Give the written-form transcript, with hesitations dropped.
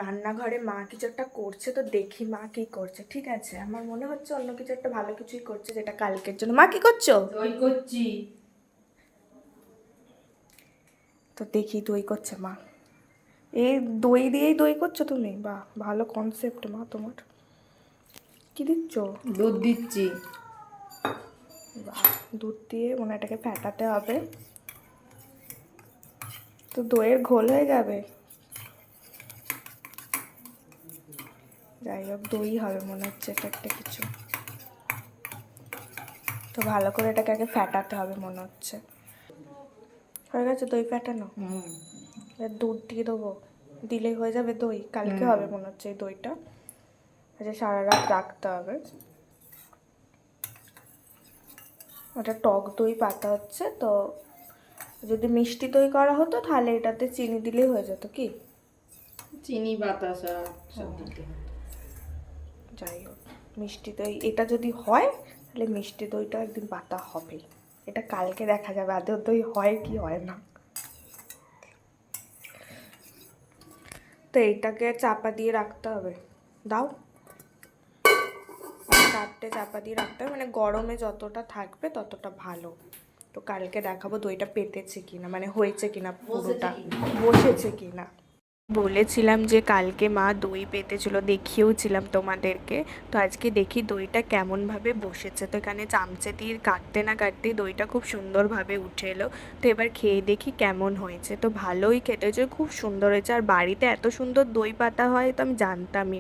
রান্নাঘরে মা কিছু একটা করছে, তো দেখি মা কি করছে। ঠিক আছে, আমার মনে হচ্ছে অন্য কিছু একটা ভালো কিছুই করছে, যেটা কালকের জন্য। মা কি করছো? দই করছি। তো দেখি দই করছে মা। এই দই দিয়েই দই করছো তুমি? বাহ, ভালো কনসেপ্ট মা তোমার। কি দিচ্ছ? দুধ দিচ্ছি। বাহ, দুধ দিয়ে মনে হয় এটাকে ফেটাতে হবে, তো দইয়ের ঘোল হয়ে যাবে। যাই হোক, দই হবে মনে হচ্ছে এটা একটা কিছু। তো ভালো করে এটাকে আগে ফেটাতে হবে মনে হচ্ছে। হয়ে গেছে দই ফেটানো? এবার দুধ দিয়ে দেবো, দিলেই হয়ে যাবে দই। কালকে হবে মনে হচ্ছে এই দইটা। আচ্ছা, সারা রাত রাখতে হবে। ওটা টক দই পাতা হচ্ছে তো। যদি মিষ্টি দই করা হতো তাহলে এটাতে চিনি দিলেই হয়ে যেত কি? চিনি বাতাসা সব দিতে হবে। যাই হোক, মিষ্টি দই এটা যদি হয় তাহলে মিষ্টি দইটা একদিন পাতা হবে। এটা কালকে দেখা যাবে আদৌ দই হয় কি হয় না। তো এইটাকে চাপা দিয়ে রাখতে হবে। দাও, চারটে চাপা দিয়ে রাখতে হবে, মানে গরমে যতটা থাকবে ততটা ভালো। তো কালকে দেখাবো দইটা পেতেছে কিনা, মানে হয়েছে কিনা, পুরোটা বসেছে কিনা। বলেছিলাম যে কালকে মা দই পেতেছিল, দেখিয়েওছিলাম তোমাদেরকে। তো আজকে দেখি দইটা কেমনভাবে বসেছে। তো এখানে চামচে দিয়ে কাটতে না কাটতেই দইটা খুব সুন্দরভাবে উঠে এলো। তো এবার খেয়ে দেখি কেমন হয়েছে। তো ভালোই খেতে হয়েছে, খুব সুন্দর হয়েছে। আর বাড়িতে এত সুন্দর দই পাতা হয় তো আমি জানতামই না।